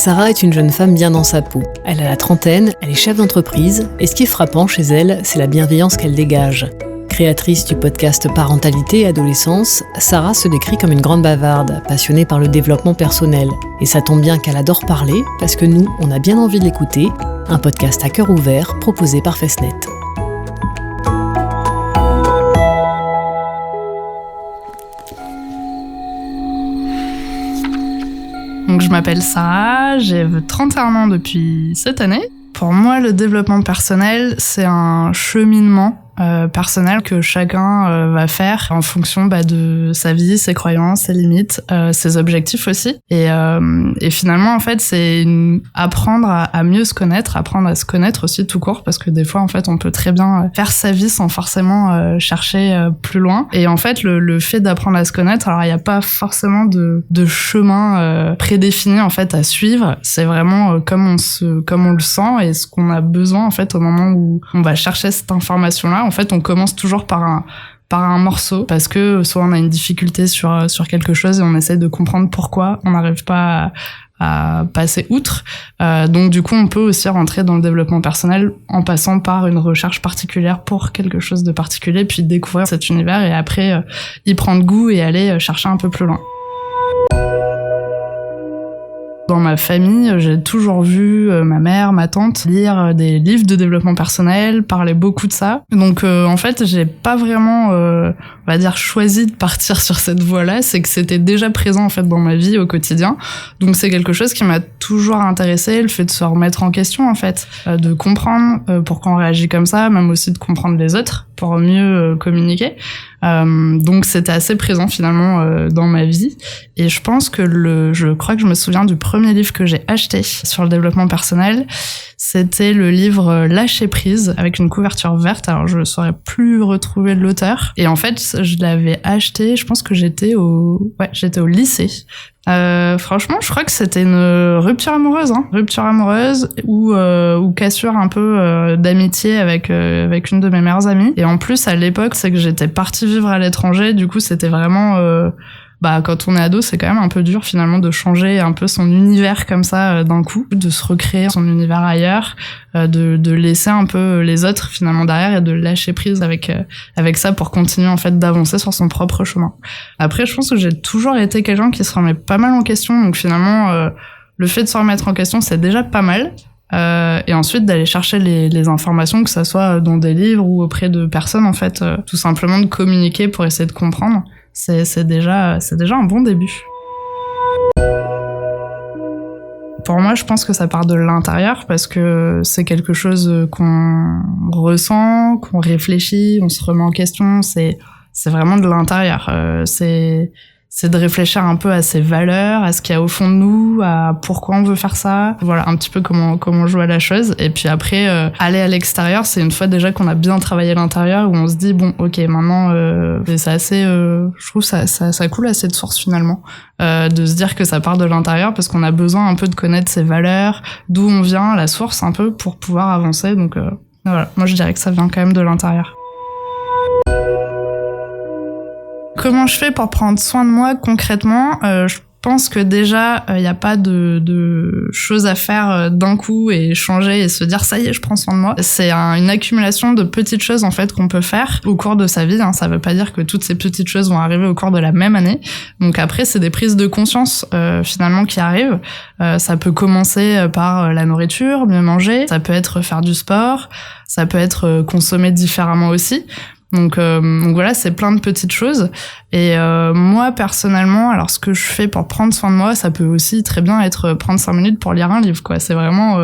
Sarah est une jeune femme bien dans sa peau. Elle a la trentaine, elle est chef d'entreprise, et ce qui est frappant chez elle, c'est la bienveillance qu'elle dégage. Créatrice du podcast Parentalité et Adolescence, Sarah se décrit comme une grande bavarde, passionnée par le développement personnel. Et ça tombe bien qu'elle adore parler, parce que nous, on a bien envie de l'écouter, un podcast à cœur ouvert proposé par Festnet. Donc je m'appelle Sarah, j'ai 31 ans depuis cette année. Pour moi, le développement personnel, c'est un cheminement personnel que chacun va faire en fonction de sa vie, ses croyances, ses limites, ses objectifs aussi. Et finalement, en fait, c'est apprendre à mieux se connaître, apprendre à se connaître aussi tout court, parce que des fois, en fait, on peut très bien faire sa vie sans forcément chercher plus loin. Et en fait, le fait d'apprendre à se connaître, alors il n'y a pas forcément de chemin prédéfini en fait à suivre. C'est vraiment comme on le sent et ce qu'on a besoin en fait au moment où on va chercher cette information-là. En fait, on commence toujours par un morceau, parce que soit on a une difficulté sur quelque chose et on essaie de comprendre pourquoi on n'arrive pas à passer outre. Donc du coup, on peut aussi rentrer dans le développement personnel en passant par une recherche particulière pour quelque chose de particulier, puis découvrir cet univers et après y prendre goût et aller chercher un peu plus loin. Dans ma famille, j'ai toujours vu ma mère, ma tante lire des livres de développement personnel, parler beaucoup de ça. Donc en fait, j'ai pas vraiment, on va dire, choisi de partir sur cette voie-là. C'est que c'était déjà présent en fait dans ma vie au quotidien. Donc c'est quelque chose qui m'a toujours intéressée, le fait de se remettre en question en fait, de comprendre pourquoi on réagit comme ça, même aussi de comprendre les autres pour mieux communiquer. Donc c'était assez présent finalement dans ma vie, et je pense que je crois que je me souviens du premier livre que j'ai acheté sur le développement personnel. C'était le livre Lâcher prise, avec une couverture verte. Alors je ne saurais plus retrouver l'auteur, et en fait je l'avais acheté, je pense que j'étais au lycée. Franchement, je crois que c'était une rupture amoureuse ou cassure un peu d'amitié avec une de mes meilleures amies. Et en plus, à l'époque, c'est que j'étais partie vivre à l'étranger. Du coup, c'était vraiment quand on est ado, c'est quand même un peu dur finalement de changer un peu son univers comme ça d'un coup, de se recréer son univers ailleurs, de laisser un peu les autres finalement derrière et de lâcher prise avec ça pour continuer en fait d'avancer sur son propre chemin. Après, je pense que j'ai toujours été quelqu'un qui se remet pas mal en question, donc finalement le fait de se remettre en question, c'est déjà pas mal. Et ensuite d'aller chercher les informations, que ça soit dans des livres ou auprès de personnes en fait, tout simplement de communiquer pour essayer de comprendre. C'est déjà un bon début. Pour moi, je pense que ça part de l'intérieur, parce que c'est quelque chose qu'on ressent, qu'on réfléchit, on se remet en question. C'est vraiment de l'intérieur. C'est de réfléchir un peu à ses valeurs, à ce qu'il y a au fond de nous, à pourquoi on veut faire ça. Voilà, un petit peu comment on joue à la chose. Et puis après, aller à l'extérieur, c'est une fois déjà qu'on a bien travaillé l'intérieur, où on se dit, bon, ok, maintenant, c'est assez, je trouve ça coule assez de source finalement, de se dire que ça part de l'intérieur, parce qu'on a besoin un peu de connaître ses valeurs, d'où on vient, la source un peu, pour pouvoir avancer. Donc voilà, moi je dirais que ça vient quand même de l'intérieur. Comment je fais pour prendre soin de moi concrètement ? Je pense que déjà, il n'y a pas de choses à faire d'un coup et changer et se dire ça y est, je prends soin de moi. C'est une accumulation de petites choses en fait qu'on peut faire au cours de sa vie. Ça veut pas dire que toutes ces petites choses vont arriver au cours de la même année. Donc après, c'est des prises de conscience finalement qui arrivent. Ça peut commencer par la nourriture, mieux manger. Ça peut être faire du sport. Ça peut être consommer différemment aussi. Donc voilà, c'est plein de petites choses. Et moi, personnellement, alors ce que je fais pour prendre soin de moi, ça peut aussi très bien être prendre 5 minutes pour lire un livre, quoi. C'est vraiment...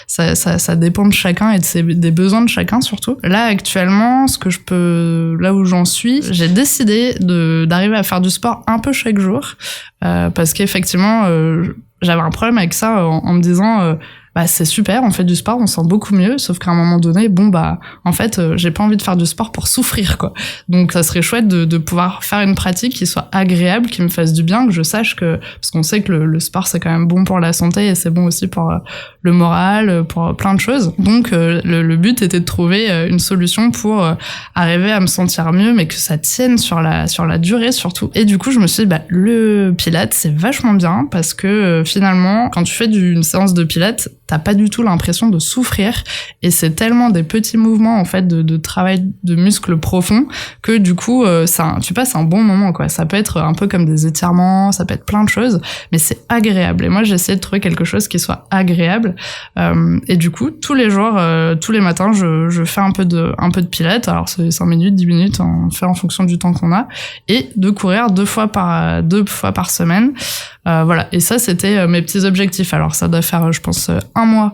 ça dépend de chacun et des besoins de chacun, surtout. Là, actuellement, là où j'en suis, j'ai décidé d'arriver à faire du sport un peu chaque jour. Parce qu'effectivement, j'avais un problème avec ça en me disant... c'est super, on fait du sport, on se sent beaucoup mieux, sauf qu'à un moment donné, en fait, j'ai pas envie de faire du sport pour souffrir, quoi. Donc ça serait chouette de pouvoir faire une pratique qui soit agréable, qui me fasse du bien, que je sache parce qu'on sait que le sport c'est quand même bon pour la santé et c'est bon aussi pour le moral, pour plein de choses. Donc le but était de trouver une solution pour arriver à me sentir mieux, mais que ça tienne sur la durée surtout. Et du coup, je me suis dit, le Pilates, c'est vachement bien parce que finalement, quand tu fais une séance de Pilates, t'as pas du tout l'impression de souffrir et c'est tellement des petits mouvements en fait de travail de muscles profonds que du coup tu passes un bon moment, quoi. Ça peut être un peu comme des étirements, ça peut être plein de choses, mais c'est agréable. Et moi, j'ai essayé de trouver quelque chose qui soit agréable et du coup, tous les jours, tous les matins, je fais un peu de Pilates. Alors c'est 5 minutes, 10 minutes, on fait en fonction du temps qu'on a, et de courir 2 fois par semaine. Voilà, et ça c'était mes petits objectifs. Alors ça doit faire, je pense, 1 mois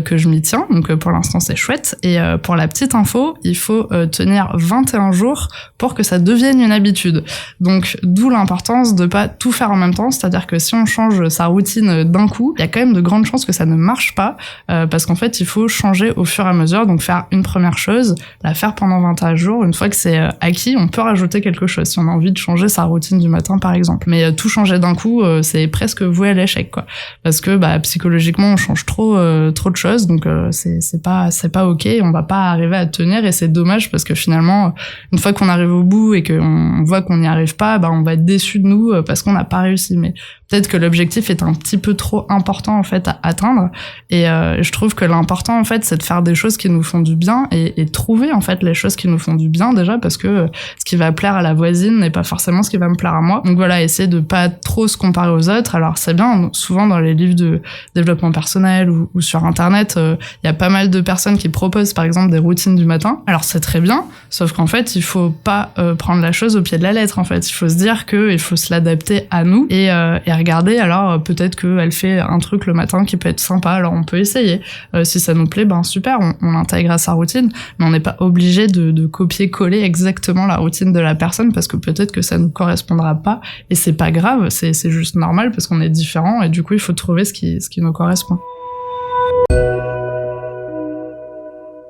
que je m'y tiens, donc pour l'instant c'est chouette. Et pour la petite info, il faut tenir 21 jours pour que ça devienne une habitude. Donc d'où l'importance de pas tout faire en même temps, c'est-à-dire que si on change sa routine d'un coup, il y a quand même de grandes chances que ça ne marche pas, parce qu'en fait il faut changer au fur et à mesure. Donc faire une première chose, la faire pendant 21 jours, une fois que c'est acquis, on peut rajouter quelque chose si on a envie de changer sa routine du matin par exemple. Mais tout changer d'un coup, c'est presque voué à l'échec, quoi, parce que psychologiquement on change trop de choses, donc c'est pas ok, on va pas arriver à tenir et c'est dommage parce que finalement une fois qu'on arrive au bout et qu'on voit qu'on n'y arrive pas, on va être déçu de nous parce qu'on n'a pas réussi. Mais peut-être que l'objectif est un petit peu trop important en fait à atteindre, et je trouve que l'important en fait c'est de faire des choses qui nous font du bien et trouver en fait les choses qui nous font du bien déjà, parce que ce qui va plaire à la voisine n'est pas forcément ce qui va me plaire à moi. Donc voilà, essayer de pas trop se comparer aux autres. Alors c'est bien, souvent dans les livres de développement personnel ou sur internet, il y a pas mal de personnes qui proposent par exemple des routines du matin. Alors c'est très bien, sauf qu'en fait il faut pas prendre la chose au pied de la lettre. En fait il faut se dire que il faut se l'adapter à nous et regarder. Alors peut-être qu'elle fait un truc le matin qui peut être sympa, alors on peut essayer. Si ça nous plaît, super, on l'intègre à sa routine, mais on n'est pas obligé de copier-coller exactement la routine de la personne, parce que peut-être que ça nous correspondra pas et c'est pas grave, c'est juste normal parce qu'on est différents et du coup il faut trouver ce qui nous correspond.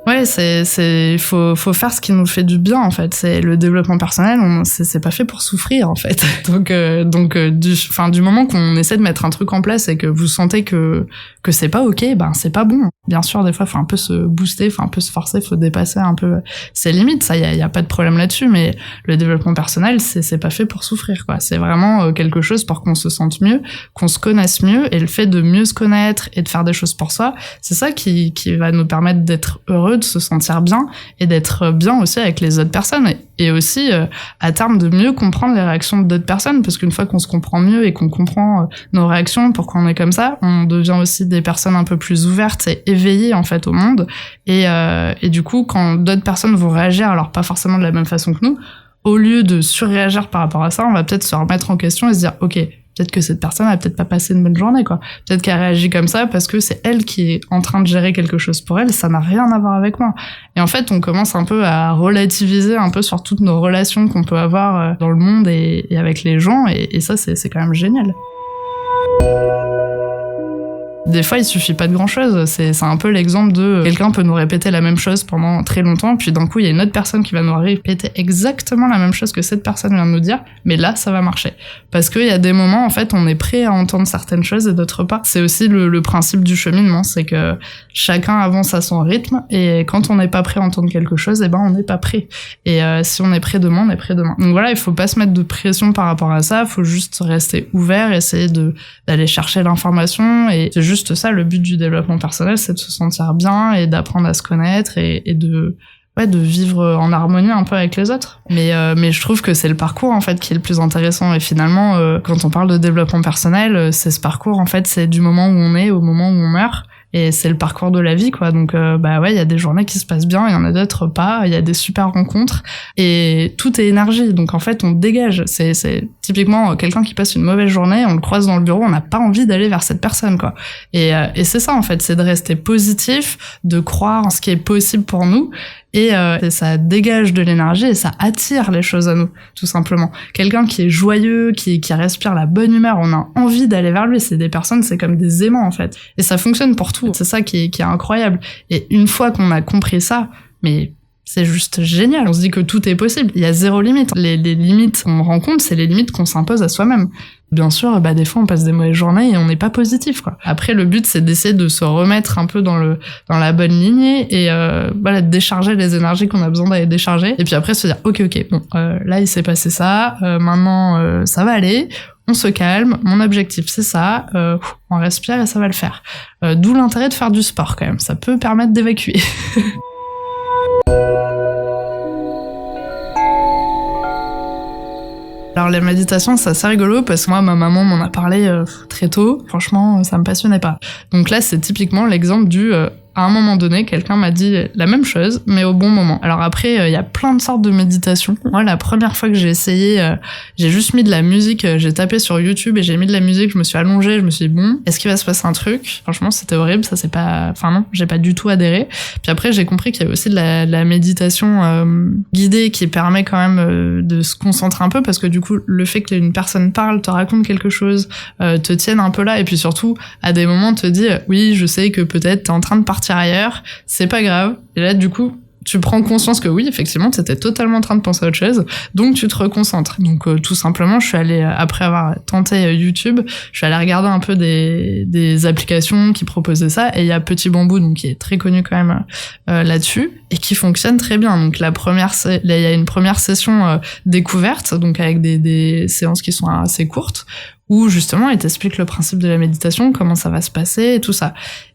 Ouais, faut faire ce qui nous fait du bien en fait. C'est le développement personnel, c'est pas fait pour souffrir en fait. Donc du moment qu'on essaie de mettre un truc en place et que vous sentez que c'est pas ok, c'est pas bon. Bien sûr, des fois faut un peu se booster, faut un peu se forcer, faut dépasser un peu ses limites. Ça, y a pas de problème là-dessus. Mais le développement personnel, c'est pas fait pour souffrir, quoi. C'est vraiment quelque chose pour qu'on se sente mieux, qu'on se connaisse mieux, et le fait de mieux se connaître et de faire des choses pour soi, c'est ça qui va nous permettre d'être heureux, de se sentir bien et d'être bien aussi avec les autres personnes, et aussi à terme de mieux comprendre les réactions d'autres personnes, parce qu'une fois qu'on se comprend mieux et qu'on comprend nos réactions, pourquoi on est comme ça, on devient aussi des personnes un peu plus ouvertes et éveillées en fait au monde, et du coup quand d'autres personnes vont réagir, alors pas forcément de la même façon que nous, au lieu de surréagir par rapport à ça, on va peut-être se remettre en question et se dire ok, peut-être que cette personne a peut-être pas passé une bonne journée, quoi. Peut-être qu'elle réagit comme ça parce que c'est elle qui est en train de gérer quelque chose pour elle, ça n'a rien à voir avec moi. Et en fait, on commence un peu à relativiser un peu sur toutes nos relations qu'on peut avoir dans le monde et avec les gens, et ça, c'est quand même génial. Des fois, il suffit pas de grand-chose. C'est un peu l'exemple de quelqu'un peut nous répéter la même chose pendant très longtemps, puis d'un coup, il y a une autre personne qui va nous répéter exactement la même chose que cette personne vient de nous dire, mais là, ça va marcher. Parce qu'il y a des moments, en fait, on est prêt à entendre certaines choses et d'autres pas. C'est aussi le principe du cheminement, c'est que chacun avance à son rythme, et quand on n'est pas prêt à entendre quelque chose, on n'est pas prêt. Et si on est prêt demain, on est prêt demain. Donc voilà, il faut pas se mettre de pression par rapport à ça, il faut juste rester ouvert, essayer d'aller chercher l'information, et c'est juste ça, le but du développement personnel, c'est de se sentir bien et d'apprendre à se connaître et de vivre en harmonie un peu avec les autres. Mais je trouve que c'est le parcours en fait qui est le plus intéressant, et finalement quand on parle de développement personnel, c'est ce parcours en fait, c'est du moment où on est au moment où on meurt. Et c'est le parcours de la vie, quoi. Donc, il y a des journées qui se passent bien, il y en a d'autres pas, il y a des super rencontres, et tout est énergie. Donc, en fait, on dégage. C'est Typiquement, quelqu'un qui passe une mauvaise journée, on le croise dans le bureau, on n'a pas envie d'aller vers cette personne, quoi. Et c'est ça, en fait, c'est de rester positif, de croire en ce qui est possible pour nous, et ça dégage de l'énergie et ça attire les choses à nous, tout simplement. Quelqu'un qui est joyeux, qui respire la bonne humeur, on a envie d'aller vers lui. C'est des personnes, c'est comme des aimants, en fait. Et ça fonctionne pour tout. C'est ça qui est incroyable. Et une fois qu'on a compris ça, mais c'est juste génial. On se dit que tout est possible. Il y a zéro limite. Les limites qu'on rencontre, c'est les limites qu'on s'impose à soi-même. Bien sûr, des fois, on passe des mauvaises journées et on n'est pas positif, quoi. Après, le but, c'est d'essayer de se remettre un peu dans la bonne lignée et, de décharger les énergies qu'on a besoin d'aller décharger. Et puis après, se dire, ok, bon, là, il s'est passé ça, maintenant, ça va aller. On se calme, mon objectif c'est ça, on respire et ça va le faire. D'où l'intérêt de faire du sport quand même, ça peut permettre d'évacuer. Alors les méditations, c'est assez rigolo parce que moi, ma maman m'en a parlé très tôt. Franchement, ça me passionnait pas. Donc là, c'est typiquement l'exemple du... à un moment donné, quelqu'un m'a dit la même chose, mais au bon moment. Alors après, il y a plein de sortes de méditations. Moi, la première fois que j'ai essayé, j'ai juste mis de la musique, j'ai tapé sur YouTube et j'ai mis de la musique, je me suis allongée, je me suis dit, bon, est-ce qu'il va se passer un truc? Franchement, c'était horrible, ça c'est pas... Enfin non, j'ai pas du tout adhéré. Puis après, j'ai compris qu'il y avait aussi de la méditation guidée qui permet quand même de se concentrer un peu, parce que du coup, le fait qu'une personne parle, te raconte quelque chose, te tienne un peu là, et puis surtout, à des moments, te dit, oui, je sais que peut-être t'es en train de partir ailleurs, c'est pas grave. Et là, du coup, tu prends conscience que oui, effectivement, t'étais totalement en train de penser à autre chose, donc tu te reconcentres. Donc tout simplement, je suis allée, après avoir tenté YouTube, je suis allée regarder un peu des applications qui proposaient ça, et il y a Petit Bambou, donc qui est très connu quand même là-dessus, et qui fonctionne très bien. Donc il y a une première session découverte, donc avec des séances qui sont assez courtes, où justement, il t'explique le principe de la méditation, comment ça va se passer et tout ça.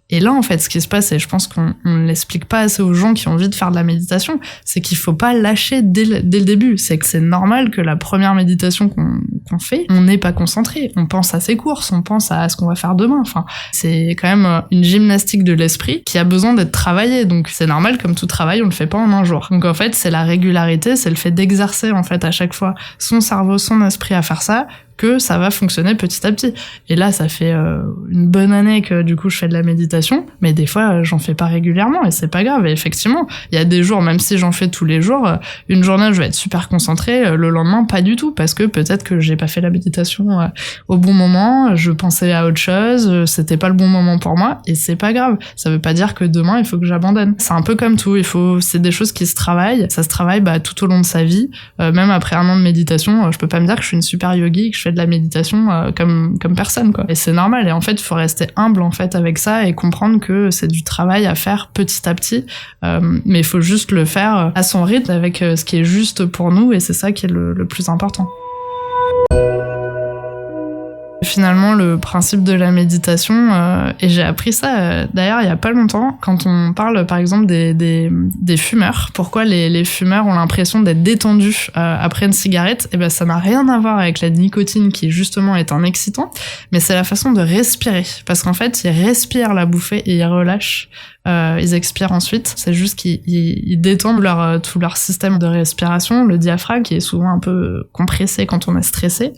Et là, en fait, ce qui se passe, et je pense qu'on ne l'explique pas assez aux gens qui ont envie de faire de la méditation, c'est qu'il faut pas lâcher dès le début. C'est que c'est normal que la première méditation qu'on fait, on n'est pas concentré. On pense à ses courses, on pense à ce qu'on va faire demain. Enfin, c'est quand même une gymnastique de l'esprit qui a besoin d'être travaillée. Donc, c'est normal, comme tout travail, on le fait pas en un jour. Donc, en fait, c'est la régularité, c'est le fait d'exercer, en fait, à chaque fois son cerveau, son esprit à faire ça, que ça va fonctionner petit à petit. Et là, ça fait une bonne année que du coup je fais de la méditation, mais des fois j'en fais pas régulièrement et c'est pas grave. Et effectivement, il y a des jours, même si j'en fais tous les jours, une journée je vais être super concentrée, le lendemain pas du tout, parce que peut-être que j'ai pas fait la méditation au bon moment, je pensais à autre chose, c'était pas le bon moment pour moi, et c'est pas grave. Ça veut pas dire que demain il faut que j'abandonne. C'est un peu comme tout, c'est des choses qui se travaillent, ça se travaille tout au long de sa vie, même après un an de méditation, je peux pas me dire que je suis une super yogi, que je fais de la méditation comme personne, quoi. Et c'est normal. Et en fait, il faut rester humble en fait avec ça et comprendre que c'est du travail à faire petit à petit. Mais il faut juste le faire à son rythme, avec ce qui est juste pour nous, et c'est ça qui est le plus important. Finalement, le principe de la méditation, et j'ai appris ça d'ailleurs il y a pas longtemps, quand on parle par exemple des fumeurs, pourquoi les fumeurs ont l'impression d'être détendus après une cigarette, et ça n'a rien à voir avec la nicotine qui justement est un excitant, mais c'est la façon de respirer, parce qu'en fait ils respirent la bouffée et ils relâchent. Ils expirent ensuite, c'est juste qu'ils détendent tout leur système de respiration, le diaphragme qui est souvent un peu compressé quand on est stressé.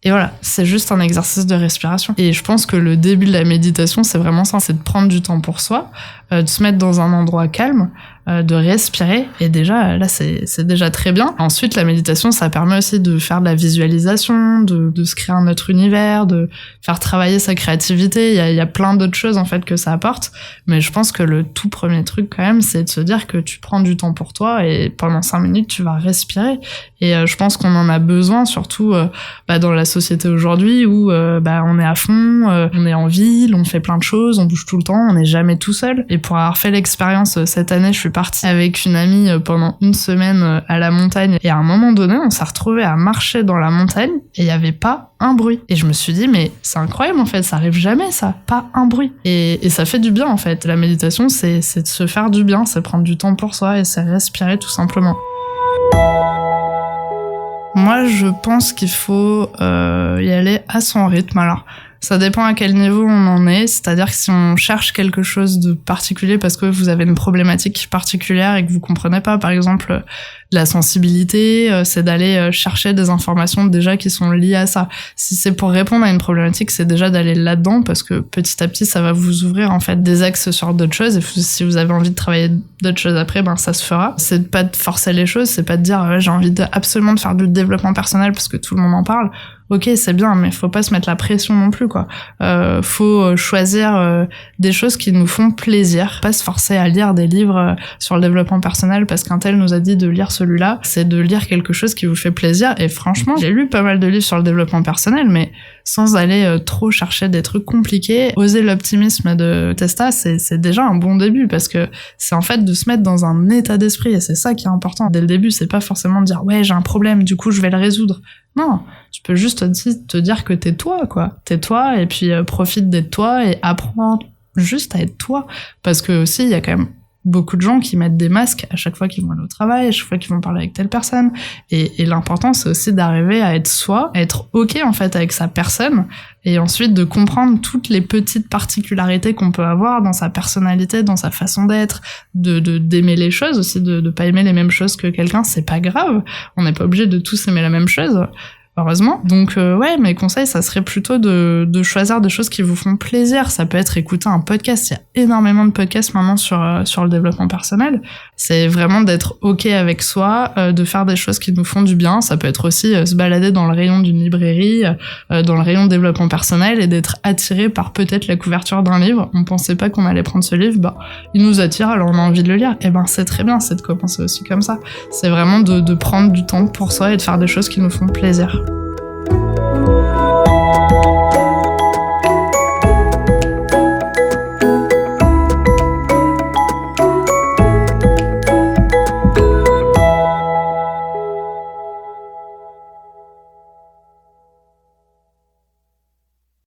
Et voilà, c'est juste un exercice de respiration. Et je pense que le début de la méditation, c'est vraiment ça, c'est de prendre du temps pour soi, de se mettre dans un endroit calme, de respirer, et déjà, là, c'est déjà très bien. Ensuite, la méditation, ça permet aussi de faire de la visualisation, de se créer un autre univers, de faire travailler sa créativité. Il y a plein d'autres choses, en fait, que ça apporte. Mais je pense que le tout premier truc, quand même, c'est de se dire que tu prends du temps pour toi, et pendant 5 minutes, tu vas respirer. Et je pense qu'on en a besoin, surtout dans la société aujourd'hui où on est à fond, on est en ville, on fait plein de choses, on bouge tout le temps, on n'est jamais tout seul. Et pour avoir fait l'expérience cette année, je suis partie avec une amie pendant 1 semaine à la montagne, et à un moment donné, on s'est retrouvés à marcher dans la montagne et il y avait pas un bruit. Et je me suis dit, mais c'est incroyable en fait, ça arrive jamais ça, pas un bruit. Et ça fait du bien en fait. La méditation, c'est de se faire du bien, c'est prendre du temps pour soi et c'est respirer tout simplement. Moi, je pense qu'il faut y aller à son rythme. Alors, Ça dépend à quel niveau on en est, c'est-à-dire que si on cherche quelque chose de particulier parce que vous avez une problématique particulière et que vous comprenez pas, par exemple, la sensibilité, c'est d'aller chercher des informations déjà qui sont liées à ça. Si c'est pour répondre à une problématique, c'est déjà d'aller là-dedans parce que petit à petit, ça va vous ouvrir en fait des axes sur d'autres choses et si vous avez envie de travailler d'autres choses après, ça se fera. C'est de pas de forcer les choses, c'est pas de dire j'ai envie absolument de faire du développement personnel parce que tout le monde en parle. Ok, c'est bien, mais faut pas se mettre la pression non plus, quoi. Faut choisir des choses qui nous font plaisir, pas se forcer à lire des livres sur le développement personnel parce qu'un tel nous a dit de lire celui-là. C'est de lire quelque chose qui vous fait plaisir. Et franchement, j'ai lu pas mal de livres sur le développement personnel, mais sans aller trop chercher des trucs compliqués. Oser l'optimisme de Testa, c'est déjà un bon début parce que c'est en fait de se mettre dans un état d'esprit et c'est ça qui est important. Dès le début, c'est pas forcément de dire ouais, j'ai un problème, du coup je vais le résoudre. Non, tu peux juste te dire que t'es toi, quoi. T'es toi, et puis profite d'être toi et apprends juste à être toi. Parce que aussi, il y a quand même beaucoup de gens qui mettent des masques à chaque fois qu'ils vont aller au travail, à chaque fois qu'ils vont parler avec telle personne. Et l'important, c'est aussi d'arriver à être soi, à être OK, en fait, avec sa personne, et ensuite de comprendre toutes les petites particularités qu'on peut avoir dans sa personnalité, dans sa façon d'être, d'aimer les choses aussi, de pas aimer les mêmes choses que quelqu'un, c'est pas grave. On n'est pas obligé de tous aimer la même chose. Heureusement. Donc ouais, mes conseils, ça serait plutôt de choisir des choses qui vous font plaisir. Ça peut être écouter un podcast. Il y a énormément de podcasts maintenant sur le développement personnel. C'est vraiment d'être OK avec soi, de faire des choses qui nous font du bien. Ça peut être aussi se balader dans le rayon d'une librairie, dans le rayon développement personnel et d'être attiré par peut-être la couverture d'un livre. On pensait pas qu'on allait prendre ce livre, il nous attire, alors on a envie de le lire. Et c'est très bien, c'est de commencer aussi comme ça. C'est vraiment de prendre du temps pour soi et de faire des choses qui nous font plaisir.